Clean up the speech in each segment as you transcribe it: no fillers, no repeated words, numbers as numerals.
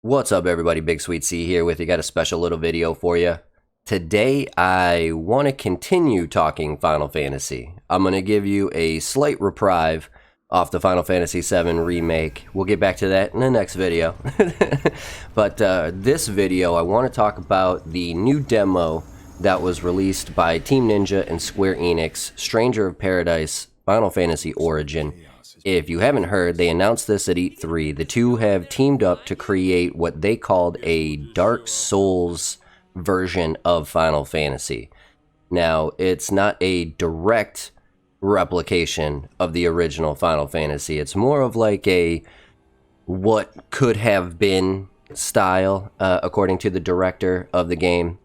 What's up everybody, BigSweetC here with you. Got a special little video for you. Today I want to continue talking Final Fantasy. I'm going to give you a slight reprieve off the Final Fantasy VII remake. We'll get back to that in the next video. But this video I want to talk about the new demo that was released by Team Ninja and Square Enix, Stranger of Paradise Final Fantasy Origin. If you haven't heard, they announced this at E3. The two have teamed up to create what they called a Dark Souls version of Final Fantasy. Now, it's not a direct replication of the original Final Fantasy. It's more of like a what could have been style, according to the director of the game.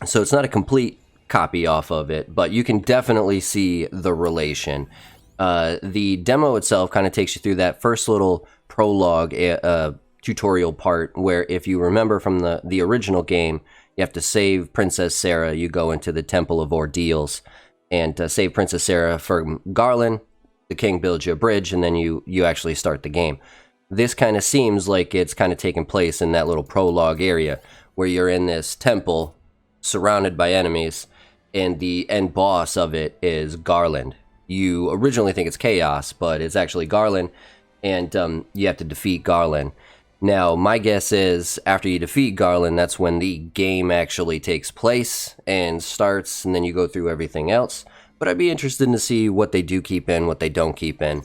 So it's not a complete copy off of it, but you can definitely see the relation. The demo itself kind of takes you through that first little prologue tutorial part where, if you remember from the original game, you have to save Princess Sarah. You go into the Temple of Ordeals and save Princess Sarah from Garland. The king builds you a bridge, and then you actually start the game. This kind of seems like it's kind of taking place in that little prologue area where you're in this temple surrounded by enemies, and the end boss of it is Garland. You originally think it's Chaos, but it's actually Garland, and you have to defeat Garland. Now, my guess is after you defeat Garland, that's when the game actually takes place and starts, and then you go through everything else. But I'd be interested to see what they do keep in, what they don't keep in.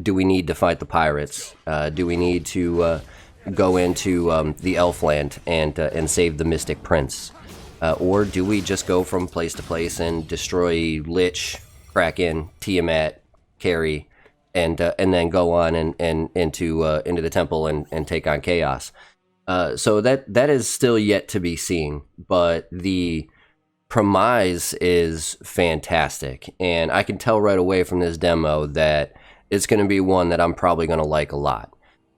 Do we need to fight the pirates? Do we need to go into the Elfland and save the Mystic Prince? Or do we just go from place to place and destroy Lich, Kraken, Tiamat, Carrie, and then go on and into the temple and take on Chaos. So that is still yet to be seen, but the premise is fantastic, and I can tell right away from this demo that it's going to be one that I'm probably going to like a lot.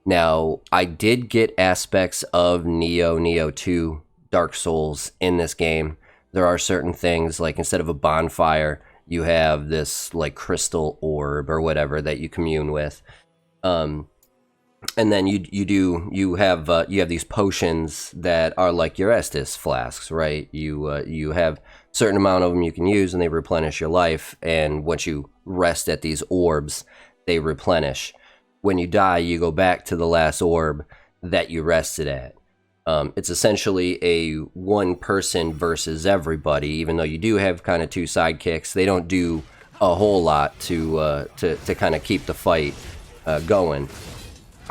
Now, I did get aspects of Neo 2 Dark Souls in this game. There are certain things, like instead of a bonfire, you have this like crystal orb or whatever that you commune with, and then you have these potions that are like your Estus flasks, right? You have a certain amount of them you can use, and they replenish your life. And once you rest at these orbs, they replenish. When you die, you go back to the last orb that you rested at. It's essentially a one person versus everybody, even though you do have kind of two sidekicks. They don't do a whole lot to kind of keep the fight going.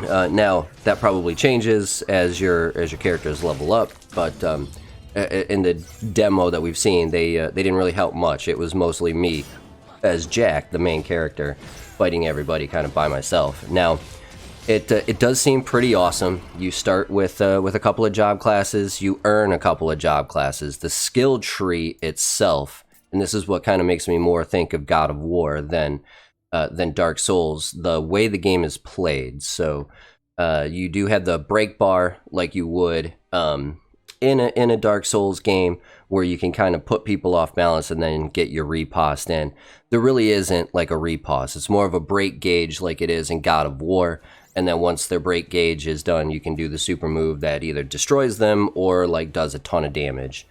Now, that probably changes as your characters level up, but in the demo that we've seen, they didn't really help much. It was mostly me as Jack, the main character, fighting everybody kind of by myself. Now, It does seem pretty awesome. You start with a couple of job classes. You earn a couple of job classes. The skill tree itself, and this is what kind of makes me more think of God of War than Dark Souls. The way the game is played. So you do have the break bar like you would in a Dark Souls game, where you can kind of put people off balance and then get your riposte in. There really isn't like a riposte. It's more of a break gauge like it is in God of War. And then once their break gauge is done, you can do the super move that either destroys them or like does a ton of damage.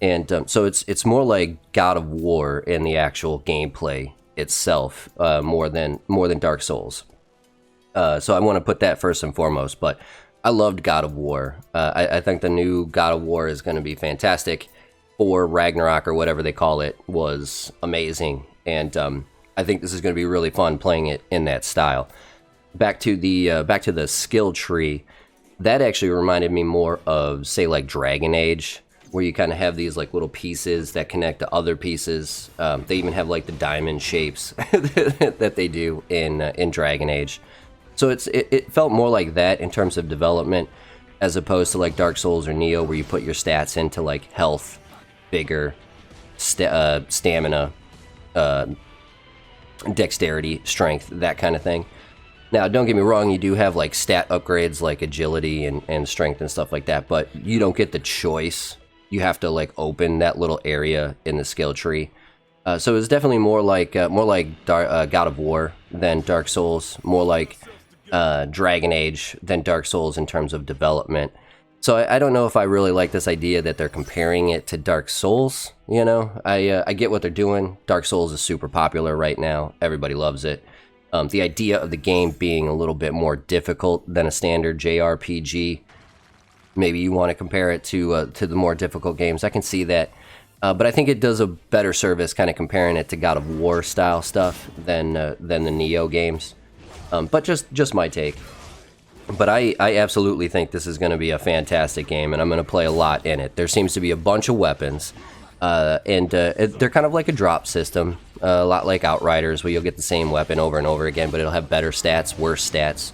And so it's more like God of War in the actual gameplay itself, more than Dark Souls. So I want to put that first and foremost. But I loved God of War. I think the new God of War is going to be fantastic. Or Ragnarok, or whatever they call it, was amazing. And I think this is going to be really fun playing it in that style. Back to the skill tree, that actually reminded me more of, say, like Dragon Age, where you kind of have these like little pieces that connect to other pieces. They even have like the diamond shapes that they do in Dragon Age. So it felt more like that in terms of development, as opposed to like Dark Souls or Neo, where you put your stats into like health, vigor, stamina, dexterity, strength, that kind of thing. Now, don't get me wrong, you do have like stat upgrades like agility and strength and stuff like that, but you don't get the choice. You have to like open that little area in the skill tree. So it's definitely more like God of War than Dark Souls, more like Dragon Age than Dark Souls in terms of development. So I don't know if I really like this idea that they're comparing it to Dark Souls. You know, I get what they're doing. Dark Souls is super popular right now. Everybody loves it. The idea of the game being a little bit more difficult than a standard JRPG. Maybe you want to compare it to the more difficult games. I can see that. But I think it does a better service kind of comparing it to God of War style stuff than the Neo games. But just my take. But I absolutely think this is going to be a fantastic game, and I'm going to play a lot in it. There seems to be a bunch of weapons, and they're kind of like a drop system, a lot like Outriders, where you'll get the same weapon over and over again, but it'll have better stats, worse stats,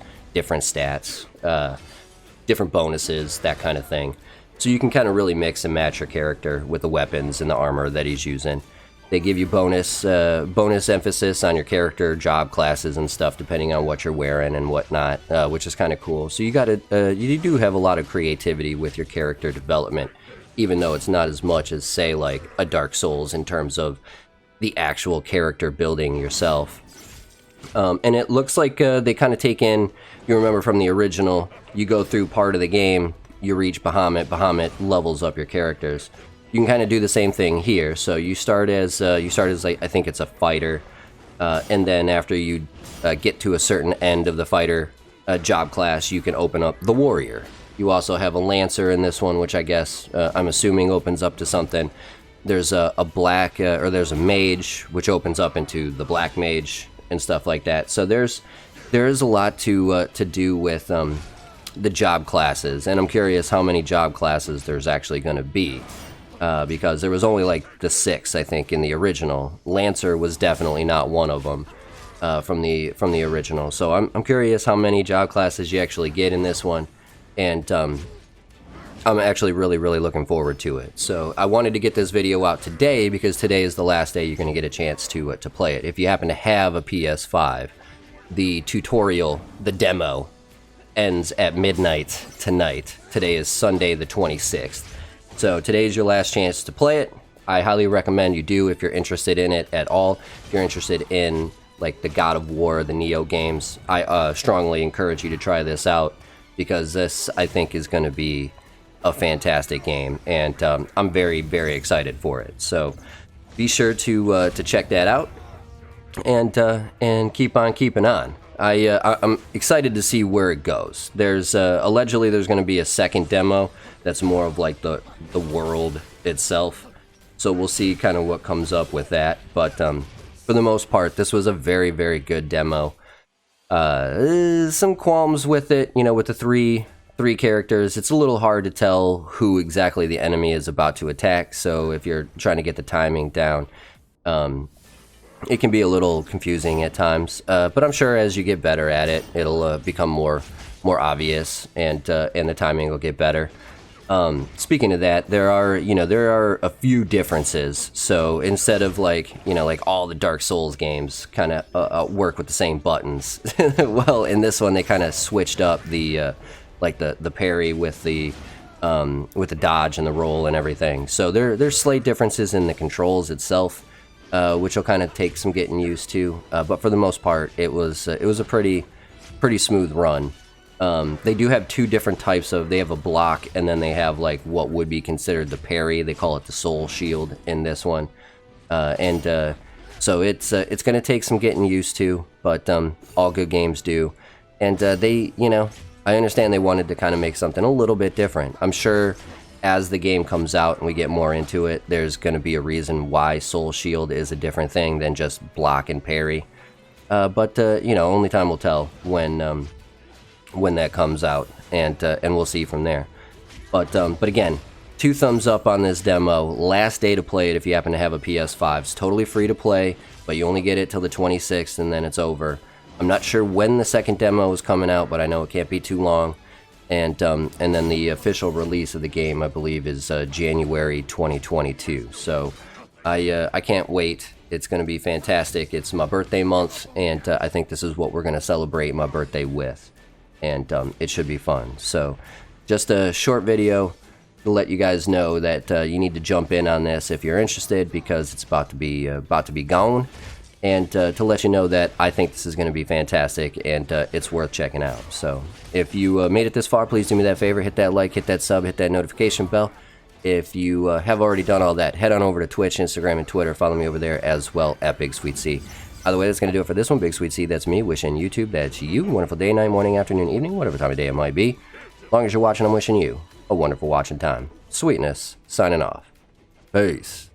different bonuses, that kind of thing. So you can kind of really mix and match your character with the weapons and the armor that he's using. They give you bonus emphasis on your character, job classes and stuff, depending on what you're wearing and whatnot, which is kind of cool. So you do have a lot of creativity with your character development, even though it's not as much as, say, like a Dark Souls in terms of the actual character building yourself. And it looks like they kind of take in, you remember from the original, you go through part of the game, you reach Bahamut levels up your characters. You can kind of do the same thing here. So you start as like, I think it's a fighter, and then after you get to a certain end of the fighter job class, you can open up the warrior. You also have a lancer in this one, which I guess I'm assuming opens up to something. There's a black or there's a mage, which opens up into the black mage and stuff like that. So there is a lot to do with the job classes, and I'm curious how many job classes there's actually going to be. Because there was only like the 6, I think, in the original. Lancer was definitely not one of them from the original. So I'm curious how many job classes you actually get in this one, and I'm actually really looking forward to it. So I wanted to get this video out today because today is the last day you're going to get a chance to play it. If you happen to have a PS5, the tutorial, the demo, ends at midnight tonight. Today is Sunday the 26th. So today is your last chance to play it. I highly recommend you do if you're interested in it at all. If you're interested in like the God of War, the Neo games, I strongly encourage you to try this out because this, I think, is going to be a fantastic game, and I'm very excited for it. So be sure to check that out and keep on keeping on. I'm excited to see where it goes. There's allegedly there's going to be a second demo that's more of like the world itself. So we'll see kind of what comes up with that. But for the most part, this was a very good demo. Some qualms with it, you know, with the three characters. It's a little hard to tell who exactly the enemy is about to attack. So if you're trying to get the timing down, it can be a little confusing at times, but I'm sure as you get better at it, it'll become more obvious, and the timing will get better. Speaking of that, there are a few differences. So instead of like all the Dark Souls games kind of work with the same buttons, well, in this one they kind of switched up the parry with the dodge and the roll and everything. So there's slight differences in the controls itself. Which will kind of take some getting used to, but for the most part, it was a pretty smooth run. They do have two different types of. They have a block, and then they have like what would be considered the parry. They call it the soul shield in this one, so it's going to take some getting used to, but all good games do. And I understand they wanted to kind of make something a little bit different. I'm sure as the game comes out and we get more into it, there's going to be a reason why Soul Shield is a different thing than just block and parry. But only time will tell when that comes out, and we'll see from there. But again, 2 thumbs up on this demo. Last day to play it if you happen to have a PS5. It's totally free to play, but you only get it till the 26th, and then it's over. I'm not sure when the second demo is coming out, but I know it can't be too long. And then the official release of the game, I believe, is January 2022. So I can't wait. It's going to be fantastic. It's my birthday month, and I think this is what we're going to celebrate my birthday with. And it should be fun. So just a short video. to let you guys know that you need to jump in on this if you're interested, because it's about to be gone, and to let you know that I think this is going to be fantastic and it's worth checking out. So if you made it this far, please do me that favor, hit that like, hit that sub, hit that notification bell. If you have already done all that, head on over to Twitch, Instagram, and Twitter. Follow me over there as well at BigSweetC. By the way, that's going to do it for this one. BigSweetC, that's me. Wishing YouTube, that's you. Wonderful day, night, morning, afternoon, evening, whatever time of day it might be. As long as you're watching, I'm wishing you a wonderful watching time. Sweetness, signing off. Peace.